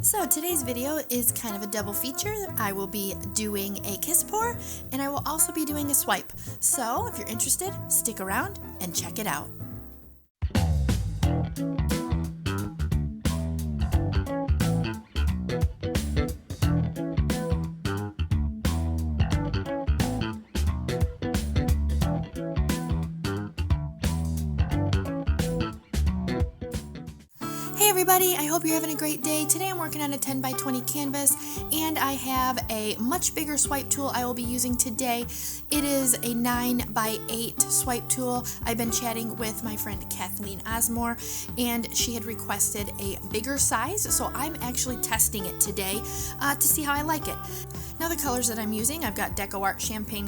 So today's video is kind of a double feature. I will be doing a kiss pour and I will also be doing a swipe. So if you're interested, stick around and check it out. Hey everybody, I hope you're having a great day. Today I'm working on a 10 by 20 canvas and I have a much bigger swipe tool I will be using today. It is a 9 by 8 swipe tool. I've been chatting with my friend Kathleen Osmore and she had requested a bigger size, so I'm actually testing it today to see how I like it. Now the colors that I'm using, I've got DecoArt Champagne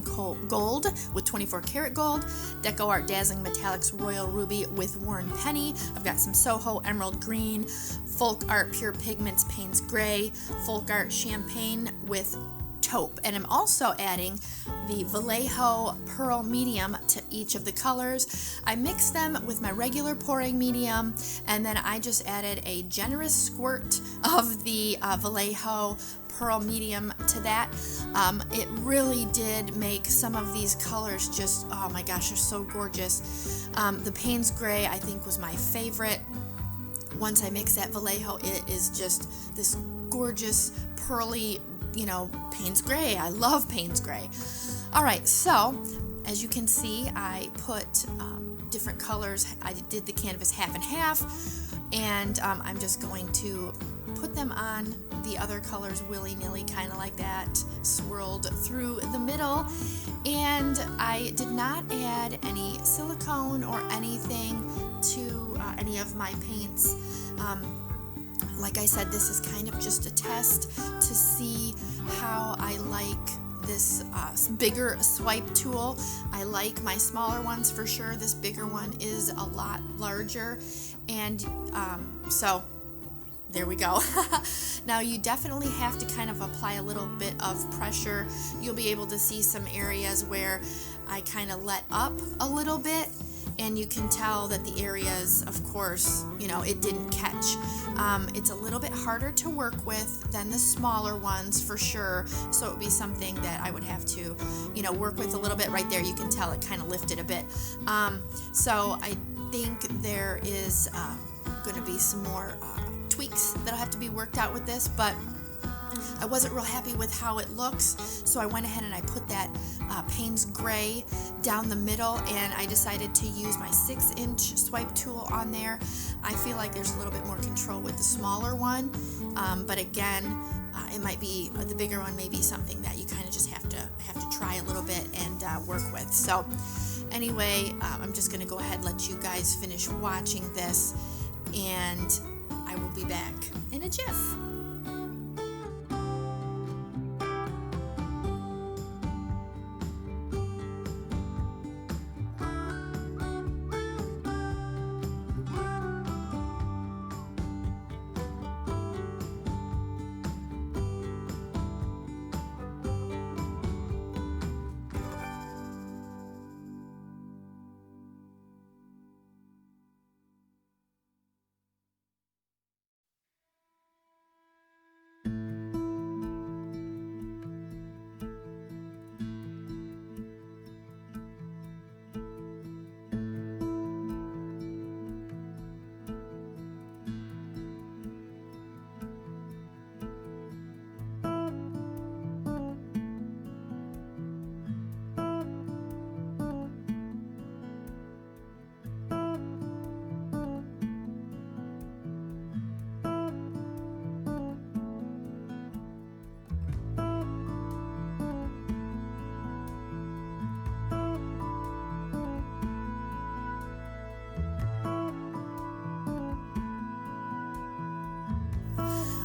Gold with 24 karat gold, DecoArt Dazzling Metallics Royal Ruby with Warren Penny, I've got some Soho Emerald Green, Folk Art Pure Pigments Payne's Gray, Folk Art Champagne with Taupe, and I'm also adding the Vallejo Pearl Medium to each of the colors. I mixed them with my regular pouring medium, and then I just added a generous squirt of the Vallejo Pearl Medium to that. It really did make some of these colors just, oh my gosh, they're so gorgeous. The Payne's Gray I think was my favorite. Once I mix that Vallejo, it is just this gorgeous pearly, Payne's Gray. I love Payne's Gray. All right, so as you can see, I put different colors. I did the canvas half and half, and I'm just going to put them on the other colors willy-nilly, kind of like that, swirled through the middle. And I did not add any silicone or anything to any of my paints. Like I said, this is kind of just a test to see how I like this bigger swipe tool. I like my smaller ones for sure. This bigger one is a lot larger, and so there we go. Now you definitely have to kind of apply a little bit of pressure. You'll be able to see some areas where I kind of let up a little bit, and you can tell that the areas, of course, it didn't catch. It's a little bit harder to work with than the smaller ones for sure, so it would be something that I would have to, work with a little bit. Right there, you can tell it kind of lifted a bit. So I think there is going to be some more tweaks that'll have to be worked out with this, but I wasn't real happy with how it looks, so I went ahead and I put that Payne's Gray down the middle, and I decided to use my 6-inch swipe tool on there. I feel like there's a little bit more control with the smaller one, but again, it might be the bigger one may be something that you kind of just have to try a little bit and work with. So anyway, I'm just going to go ahead and let you guys finish watching this, and I will be back in a jiff.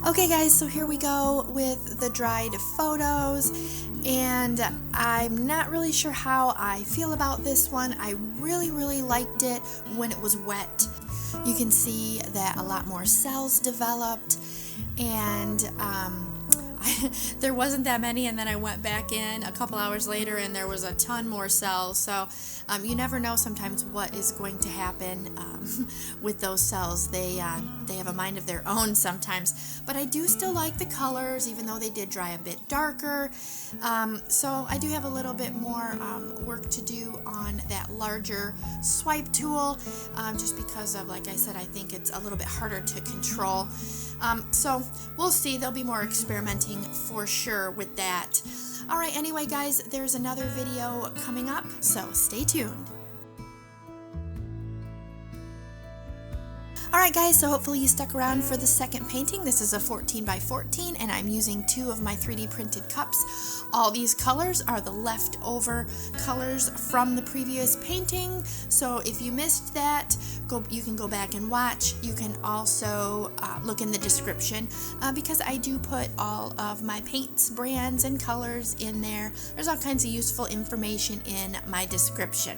Okay guys, so here we go with the dried photos, and I'm not really sure how I feel about this one. I really liked it when it was wet. You can see that a lot more cells developed, and I there wasn't that many, and then I went back in a couple hours later and there was a ton more cells. So you never know sometimes what is going to happen with those cells. They have a mind of their own sometimes, but I do still like the colors even though they did dry a bit darker. So I do have a little bit more work to do on that larger swipe tool, just because of, like I said, I think it's a little bit harder to control. So we'll see. There'll be more experimenting for sure with that. All right, anyway, guys, there's another video coming up, so stay tuned. Alright guys, so hopefully you stuck around for the second painting. This is a 14 by 14 and I'm using 2 of my 3D printed cups. All these colors are the leftover colors from the previous painting. So if you missed that, you can go back and watch. You can also look in the description because I do put all of my paints, brands, and colors in there. There's all kinds of useful information in my description.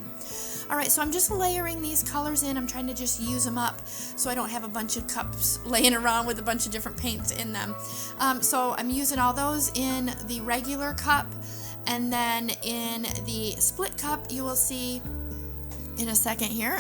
Alright, so I'm just layering these colors in. I'm trying to just use them up so I don't have a bunch of cups laying around with a bunch of different paints in them. So I'm using all those in the regular cup, and then in the split cup you will see in a second here,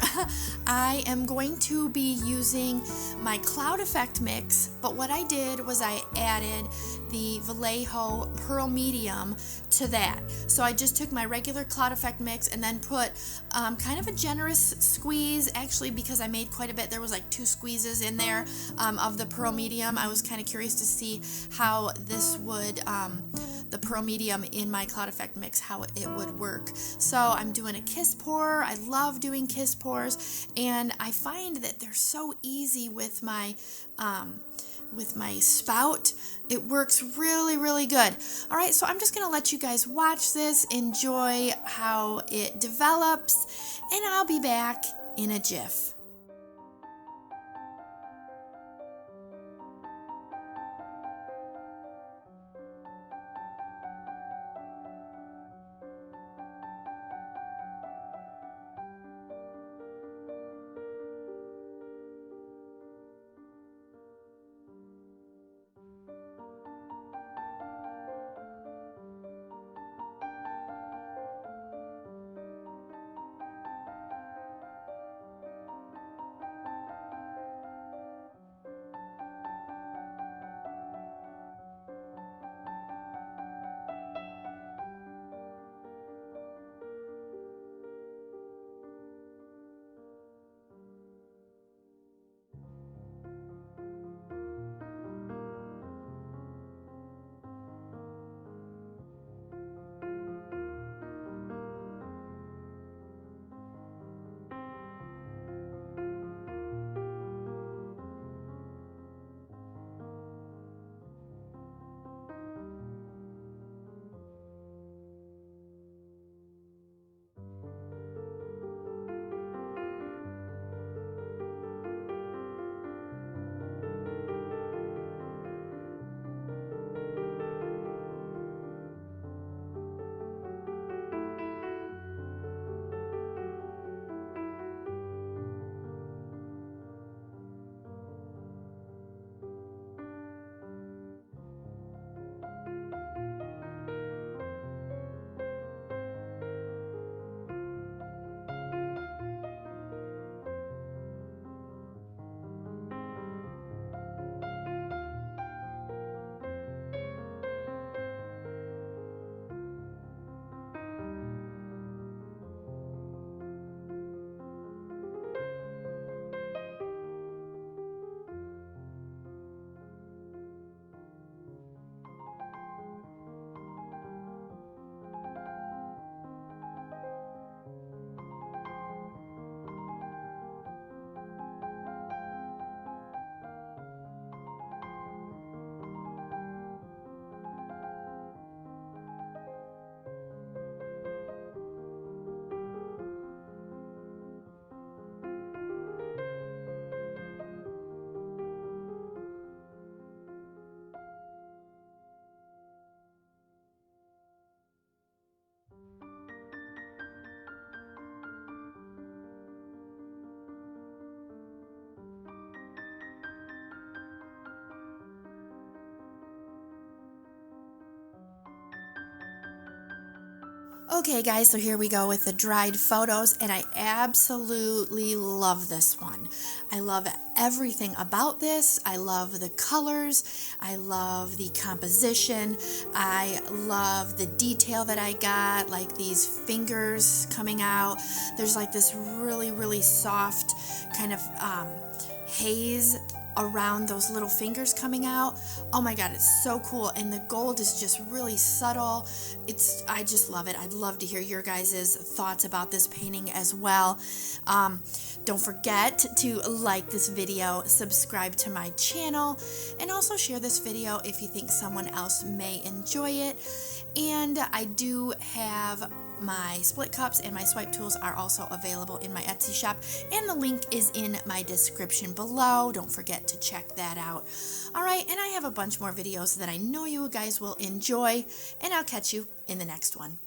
I am going to be using my cloud effect mix, but what I did was I added the Vallejo Pearl Medium to that. So I just took my regular cloud effect mix and then put kind of a generous squeeze, actually, because I made quite a bit. There was like 2 squeezes in there of the Pearl Medium. I was kind of curious to see how this would, the Pearl Medium in my cloud effect mix, how it would work. So I'm doing a kiss pour. I love doing kiss pours, and I find that they're so easy with my spout. It works really, really good. All right, so I'm just gonna let you guys watch this, enjoy how it develops, and I'll be back in a jiff. Okay guys, so here we go with the dried photos, and I absolutely love this one. I love everything about this. I love the colors. I love the composition. I love the detail that I got, like these fingers coming out. There's like this really, really soft kind of haze around those little fingers coming out. Oh my god, it's so cool, and the gold is just really subtle. I just love it. I'd love to hear your guys' thoughts about this painting as well. Don't forget to like this video, subscribe to my channel, and also share this video if you think someone else may enjoy it. And I do have my split cups and my swipe tools are also available in my Etsy shop, and the link is in my description below. Don't forget to check that out. Alright, and I have a bunch more videos that I know you guys will enjoy, and I'll catch you in the next one.